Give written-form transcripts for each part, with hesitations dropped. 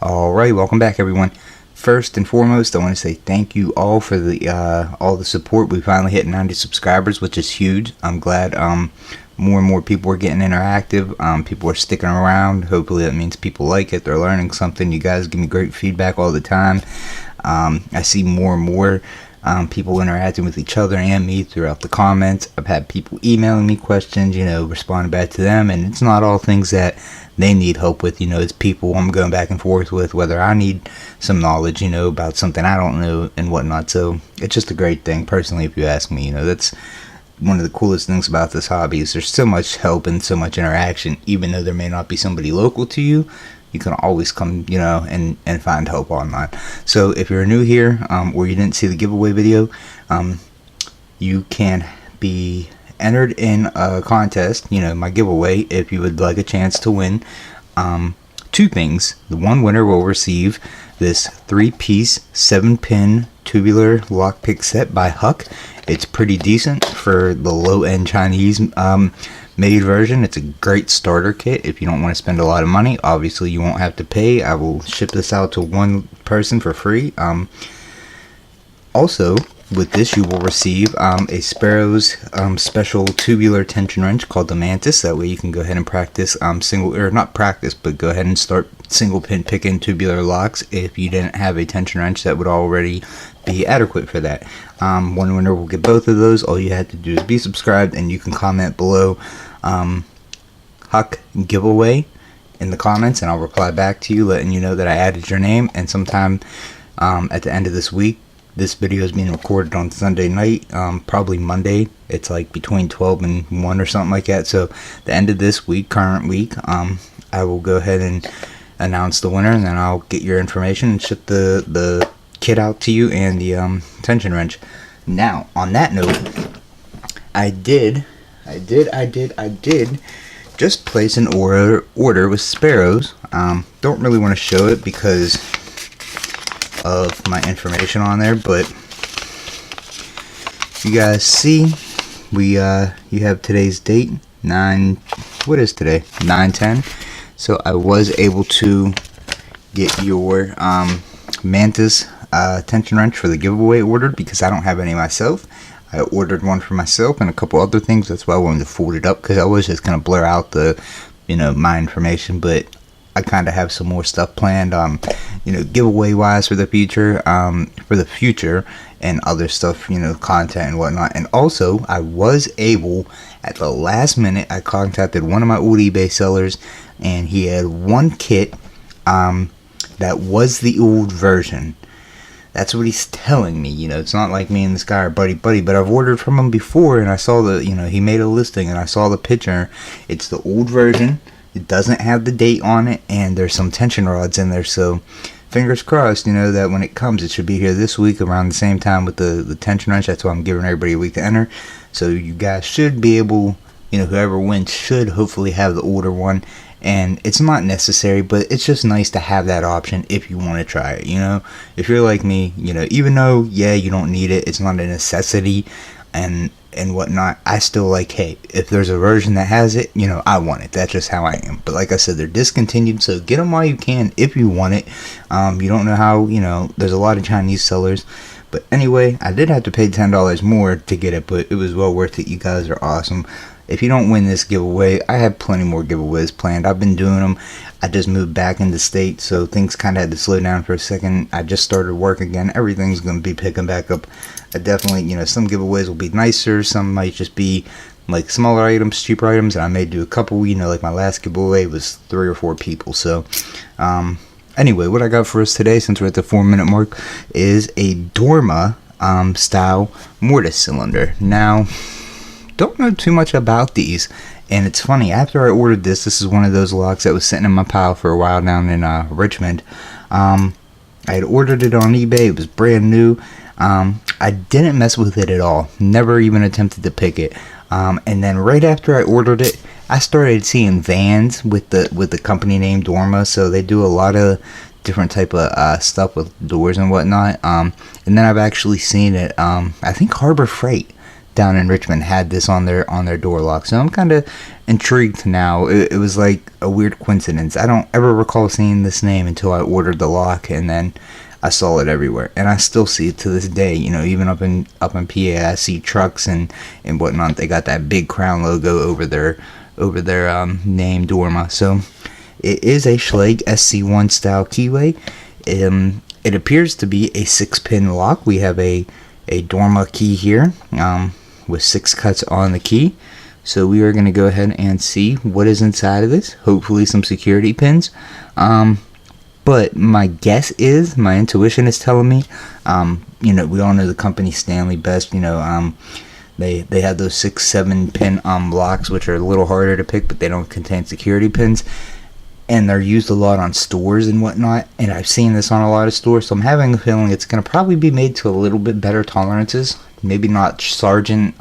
Alright, welcome back everyone. First and foremost, I want to say thank you all for the all the support. We finally hit 90 subscribers, which is huge. I'm glad more and more people are getting interactive. People are sticking around. Hopefully that means people like it. They're learning something. You guys give me great feedback all the time. I see more and more people interacting with each other and me throughout the comments. I've had people emailing me questions, responding back to them, and it's not all things that they need help with. It's people I'm going back and forth with, whether I need some knowledge, about something I don't know and whatnot. So it's just a great thing, personally, if you ask me. That's one of the coolest things about this hobby is there's so much help and so much interaction. Even though there may not be somebody local to you, you can always come, and find help online. So if you're new here, or you didn't see the giveaway video, you can be entered in a contest, my giveaway, if you would like a chance to win two things. The one winner will receive this 3-piece 7-pin tubular lockpick set by Huck. It's pretty decent for the low-end Chinese made version. It's a great starter kit if you don't want to spend a lot of money. Obviously you won't have to pay. I will ship this out to one person for free. Also with this you will receive a Sparrow's special tubular tension wrench called the Mortise. That way you can go ahead and practice go ahead and start single pin picking tubular locks if you didn't have a tension wrench that would already be adequate for that. One winner will get both of those. All you have to do is be subscribed, and you can comment below Huck giveaway in the comments, and I'll reply back to you letting you know that I added your name. And sometime at the end of this week, this video is being recorded on Sunday night, probably Monday. It's like between 12 and 1 or something like that. So the end of this week, current week, I will go ahead and announce the winner, and then I'll get your information and ship the kit out to you and the tension wrench. Now, on that note, I did just place an order with Sparrows. Don't really want to show it because of my information on there, but you guys see, you have today's date, what is today? 9/10. So I was able to get your Mortise tension wrench for the giveaway ordered because I don't have any myself. I ordered one for myself and a couple other things. That's why I wanted to fold it up, because I was just gonna blur out the my information, but I kind of have some more stuff planned, giveaway wise for the future, and other stuff, content and whatnot. And also I was able, at the last minute, I contacted one of my old eBay sellers, and he had one kit that was the old version. That's what he's telling me. It's not like me and this guy are buddy, but I've ordered from him before, and I saw he made a listing, and I saw the picture. It's the old version. It doesn't have the date on it, and there's some tension rods in there. So fingers crossed, that when it comes, it should be here this week around the same time with the tension wrench. That's why I'm giving everybody a week to enter. So you guys should be able, whoever wins should hopefully have the older one. And it's not necessary, but it's just nice to have that option if you want to try it. If you're like me, even though, yeah, you don't need it, it's not a necessity and whatnot, I still like, hey, if there's a version that has it, I want it. That's just how I am. But like I said, they're discontinued, so get them while you can if you want it. You don't know how, there's a lot of Chinese sellers. But anyway, I did have to pay $10 more to get it, but it was well worth it. You guys are awesome. If you don't win this giveaway, I have plenty more giveaways planned. I've been doing them. I just moved back into state, so things kind of had to slow down for a second. I just started work again. Everything's going to be picking back up. I definitely, some giveaways will be nicer. Some might just be like smaller items, cheaper items, and I may do a couple. Like my last giveaway was 3 or 4 people. So, anyway, what I got for us today, since we're at the 4-minute mark, is a Dorma style mortise cylinder. Now, don't know too much about these, and it's funny, after I ordered this is one of those locks that was sitting in my pile for a while down in Richmond. I had ordered it on eBay. It was brand new. I didn't mess with it at all, never even attempted to pick it, and then right after I ordered it, I started seeing vans with the company name Dorma. So they do a lot of different type of stuff with doors and whatnot, and then I've actually seen it, I think Harbor Freight down in Richmond had this on their door lock. So I'm kind of intrigued now. It was like a weird coincidence. I don't ever recall seeing this name until I ordered the lock, and then I saw it everywhere, and I still see it to this day. You know, even up in PA, I see trucks and whatnot. They got that big crown logo over their name, Dorma. So it is a Schlage SC1 style keyway. It appears to be a 6-pin lock. We have a Dorma key here with 6 cuts on the key. So we are going to go ahead and see what is inside of this. Hopefully some security pins. But my guess is, my intuition is telling me, you know, we all know the company Stanley Best. You know, they have those 6-7 pin locks, which are a little harder to pick, but they don't contain security pins. And they're used a lot on stores and whatnot, and I've seen this on a lot of stores, so I'm having a feeling it's going to probably be made to a little bit better tolerances. Maybe not Sargent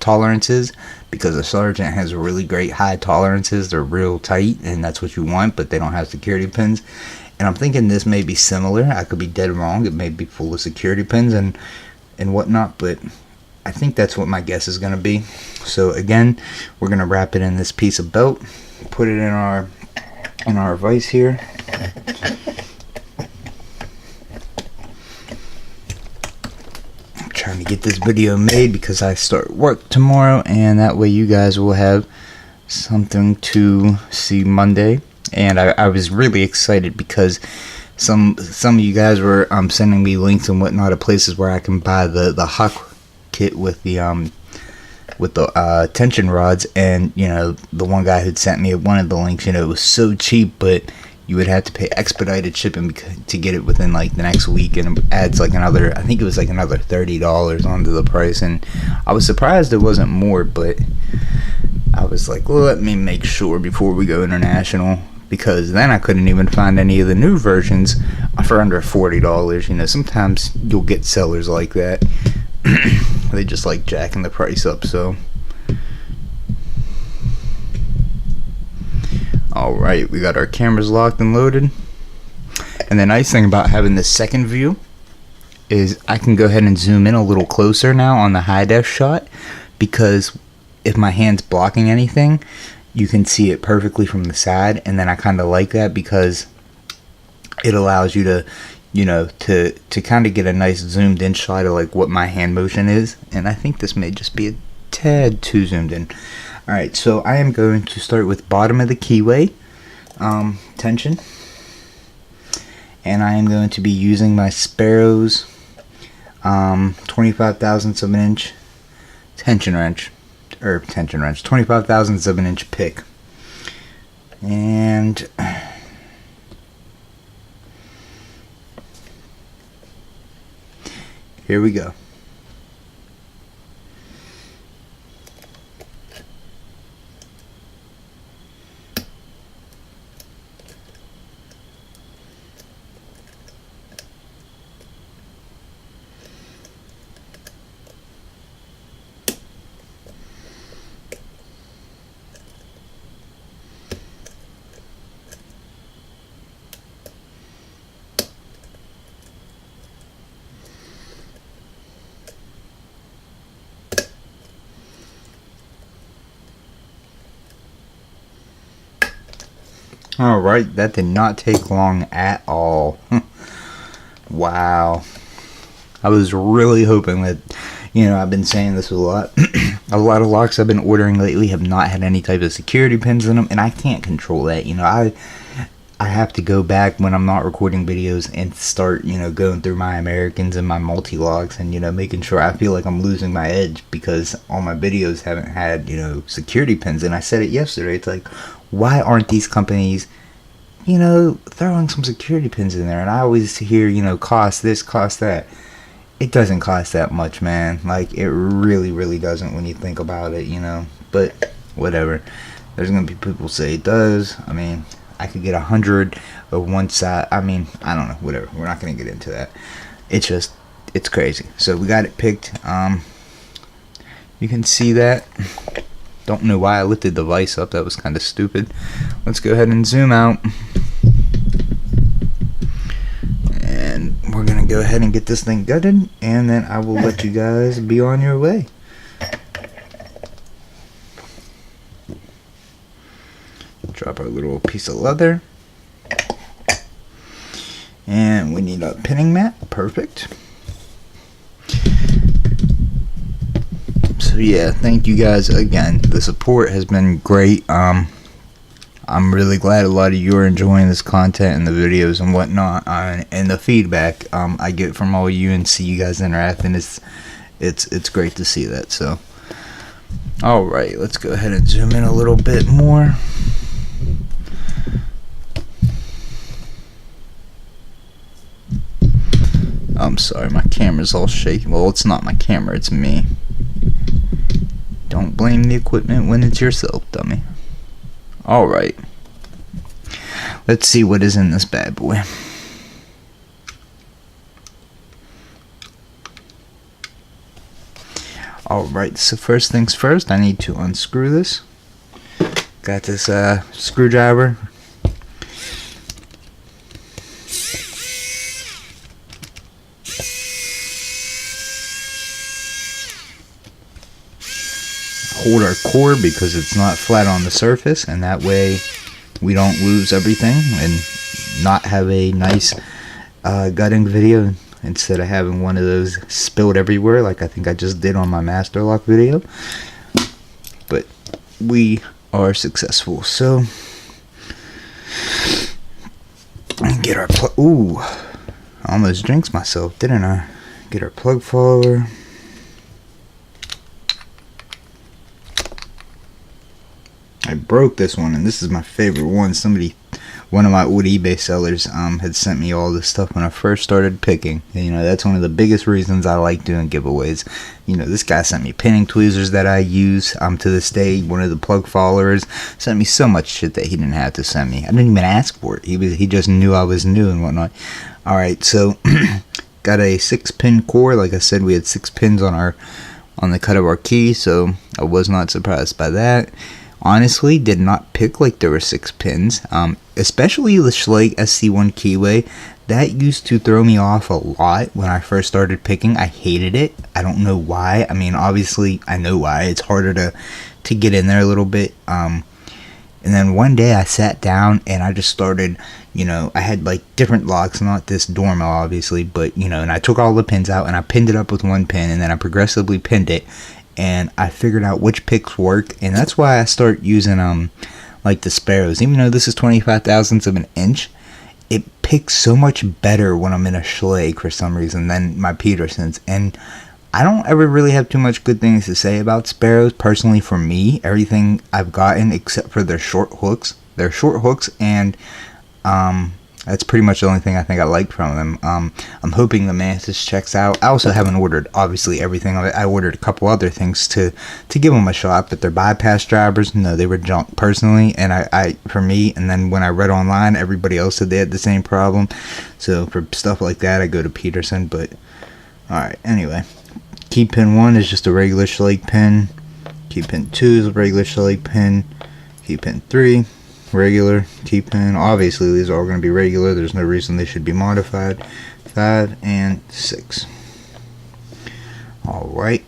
tolerances, because a Sargent has really great high tolerances. They're real tight, and that's what you want, but they don't have security pins. And I'm thinking this may be similar. I could be dead wrong. It may be full of security pins and whatnot, but I think that's what my guess is going to be. So again, we're going to wrap it in this piece of belt, put it in our vise here. I'm trying to get this video made because I start work tomorrow, and that way you guys will have something to see Monday. And I was really excited because some of you guys were sending me links and whatnot of places where I can buy the Huck kit with the tension rods, and you know, the one guy who'd sent me one of the links, you know, it was so cheap, but you would have to pay expedited shipping to get it within like the next week, and it adds like another, I think it was like another $30 onto the price. And I was surprised it wasn't more, but I was like, well, let me make sure before we go international, because then I couldn't even find any of the new versions for under $40. You know, sometimes you'll get sellers like that. They just like jacking the price up. So alright, we got our cameras locked and loaded. And the nice thing about having this second view is I can go ahead and zoom in a little closer now on the high def shot, because if my hand's blocking anything, you can see it perfectly from the side. And then I kind of like that because it allows you to, you know, to kind of get a nice zoomed in shot of like what my hand motion is. And I think this may just be a tad too zoomed in. Alright, so I am going to start with bottom of the keyway tension, and I am going to be using my Sparrow's 25 thousandths of an inch tension wrench, 25 thousandths of an inch pick. And here we go. Alright, that did not take long at all. Wow. I was really hoping that, you know, I've been saying this a lot. A lot of locks I've been ordering lately have not had any type of security pins in them, and I can't control that. You know, I have to go back when I'm not recording videos and start, you know, going through my Americans and my multi-locks and, you know, making sure I feel like I'm losing my edge because all my videos haven't had, you know, security pins. And I said it yesterday, it's like, why aren't these companies, you know, throwing some security pins in there? And I always hear, you know, cost this, cost that. It doesn't cost that much, man. Like, it really, really doesn't when you think about it, you know. But whatever. There's going to be people say it does. I mean, I could get 100 of one side. I mean, I don't know. Whatever. We're not going to get into that. It's just, it's crazy. So we got it picked. You can see that. Don't know why I lifted the vise up. That was kind of stupid. Let's go ahead and zoom out. And we're going to go ahead and get this thing gutted. And then I will let you guys be on your way. Drop our little piece of leather. And we need a pinning mat. Perfect. So yeah, thank you guys again. The support has been great. I'm really glad a lot of you are enjoying this content and the videos and whatnot, and the feedback I get from all you and see you guys interacting. It's great to see that. So all right, let's go ahead and zoom in a little bit more. I'm sorry, my camera's all shaky. Well, it's not my camera, it's me. Don't blame the equipment when it's yourself, dummy. Alright. Let's see what is in this bad boy. Alright, so first things first, I need to unscrew this. Got this screwdriver. Hold our cord because it's not flat on the surface, and that way we don't lose everything and not have a nice gutting video instead of having one of those spilled everywhere like I think I just did on my master lock video. But we are successful. So get our plug. Ooh, I almost jinxed myself, didn't I? Get our plug follower. I broke this one, and this is my favorite one. One of my old eBay sellers had sent me all this stuff when I first started picking. And, you know, that's one of the biggest reasons I like doing giveaways. You know, this guy sent me pinning tweezers that I use to this day. One of the plug followers sent me so much shit that he didn't have to send me. I didn't even ask for it. He just knew I was new and whatnot. All right, so got a 6-pin core. Like I said, we had 6 pins on the cut of our key, so I was not surprised by that. Honestly, did not pick like there were 6 pins, especially the Schlage SC1 keyway. That used to throw me off a lot when I first started picking. I hated it. I don't know why. I mean, obviously I know why. It's harder to get in there a little bit. And then one day I sat down and I just started, you know, I had like different locks, not this Dorma obviously, but you know, and I took all the pins out and I pinned it up with one pin, and then I progressively pinned it. And I figured out which picks work, and that's why I start using like the Sparrows. Even though this is 25 thousandths of an inch, it picks so much better when I'm in a Schlage for some reason than my Petersons. And I don't ever really have too much good things to say about Sparrows personally. For me, everything I've gotten except for their short hooks, and that's pretty much the only thing I think I like from them. I'm hoping the Mantis checks out. I also haven't ordered, obviously, everything. I ordered a couple other things to give them a shot, but their bypass drivers, no, they were junk personally. And I for me, and then when I read online, everybody else said they had the same problem. So for stuff like that, I go to Peterson. But alright, anyway. Key pin 1 is just a regular Schlage pin. Key pin 2 is a regular Schlage pin. Key pin 3. Regular key pin. Obviously these are all going to be regular. There's no reason they should be modified. 5 and 6. Alright,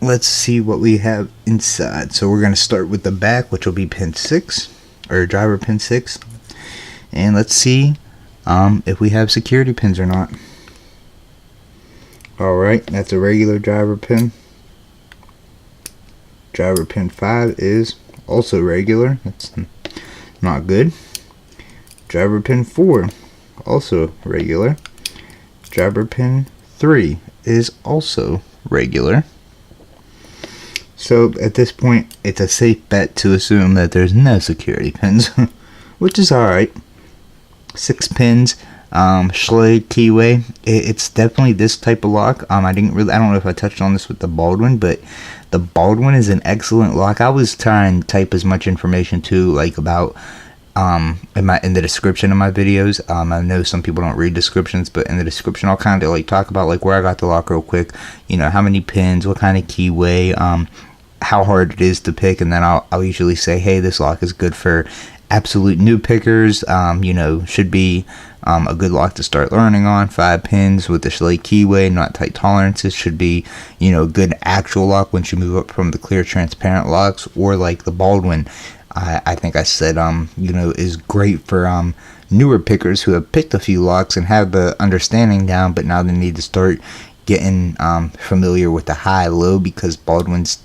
let's see what we have inside. So we're going to start with the back, which will be pin 6, or driver pin 6, and let's see if we have security pins or not. Alright, that's a regular driver pin. Driver pin 5 is also regular. That's not good. Driver pin 4, also regular. Driver pin 3 is also regular. So at this point, it's a safe bet to assume that there's no security pins, which is alright. 6 pins, Schlage keyway. It's definitely this type of lock. I don't know if I touched on this with the Baldwin, but the Baldwin is an excellent lock. I was trying to type as much information too, like about in the description of my videos. I know some people don't read descriptions, but in the description I'll kind of like talk about like where I got the lock real quick, you know, how many pins, what kind of keyway, how hard it is to pick, and then I'll usually say, hey, this lock is good for absolute new pickers, you know, should be a good lock to start learning on. 5 pins with the Schlage keyway, not tight tolerances, should be, you know, good actual lock once you move up from the clear transparent locks, or like the Baldwin. I think I said you know, is great for newer pickers who have picked a few locks and have the understanding down, but now they need to start getting familiar with the high-low, because Baldwin's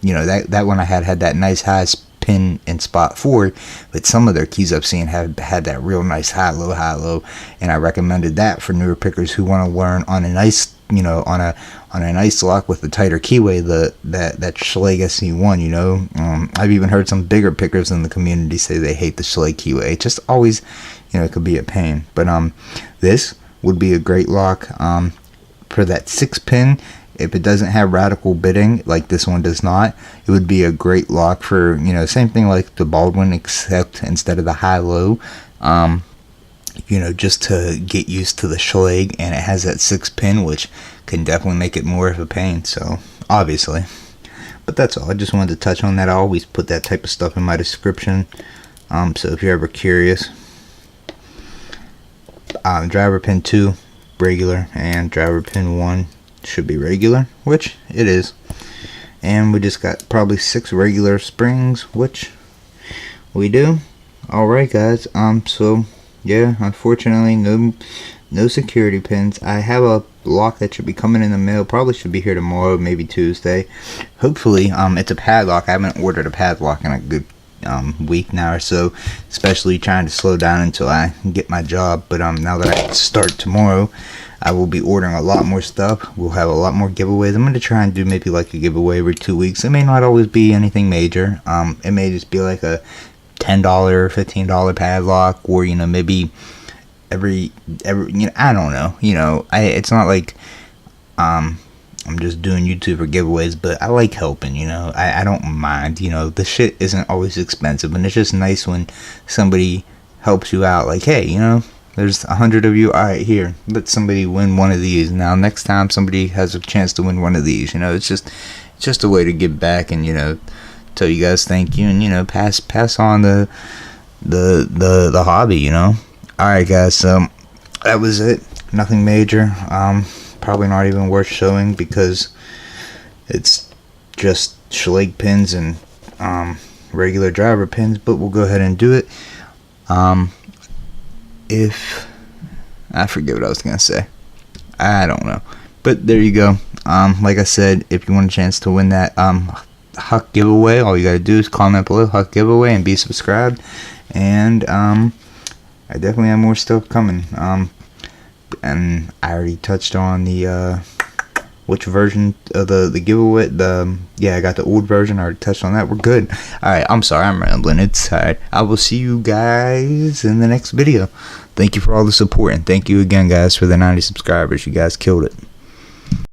you know, that one I had that nice high pin in spot 4, but some of their keys I've seen have had that real nice high-low, and I recommended that for newer pickers who want to learn on a nice, you know, on a nice lock with a tighter keyway, that Schlage SC1, you know. I've even heard some bigger pickers in the community say they hate the Schlage keyway. It just always, you know, it could be a pain. But this would be a great lock for that 6 pin. If it doesn't have radical bitting like this one does not, it would be a great lock for, you know, same thing like the Baldwin, except instead of the high-low, you know, just to get used to the Schlage, and it has that 6 pin, which can definitely make it more of a pain, so obviously. But that's all. I just wanted to touch on that. I always put that type of stuff in my description, so if you're ever curious. Driver pin 2 regular, and driver pin 1 should be regular, which it is. And we just got probably 6 regular springs, which we do. Alright guys, so yeah, unfortunately no security pins. I have a lock that should be coming in the mail, probably should be here tomorrow, maybe Tuesday. Hopefully it's a padlock. I haven't ordered a padlock in a good week now or so, especially trying to slow down until I get my job. But now that I start tomorrow, I will be ordering a lot more stuff. We'll have a lot more giveaways. I'm going to try and do maybe like a giveaway every 2 weeks. It may not always be anything major. It may just be like a $10, $15 padlock, or, you know, maybe every you know, I don't know, you know, it's not like I'm just doing YouTube for giveaways, but I like helping, you know. I don't mind, you know, the shit isn't always expensive, and it's just nice when somebody helps you out, like, hey, you know, there's 100 of you, alright, here, let somebody win one of these. Now next time somebody has a chance to win one of these, you know, it's just a way to give back, and, you know, tell you guys thank you, and, you know, pass on the hobby, you know. Alright guys, so that was it. Nothing major. Probably not even worth showing, because it's just Schlage pins and regular driver pins, but we'll go ahead and do it. If I forget what I was gonna say, I don't know, but there you go. Like I said, if you want a chance to win that Huck giveaway, all you gotta do is comment below Huck giveaway and be subscribed. And I definitely have more stuff coming. And I already touched on the which version of the giveaway. Yeah, I got the old version. I already touched on that. We're good. Alright, I'm sorry, I'm rambling. It's alright. I will see you guys in the next video. Thank you for all the support, and thank you again, guys, for the 90 subscribers. You guys killed it.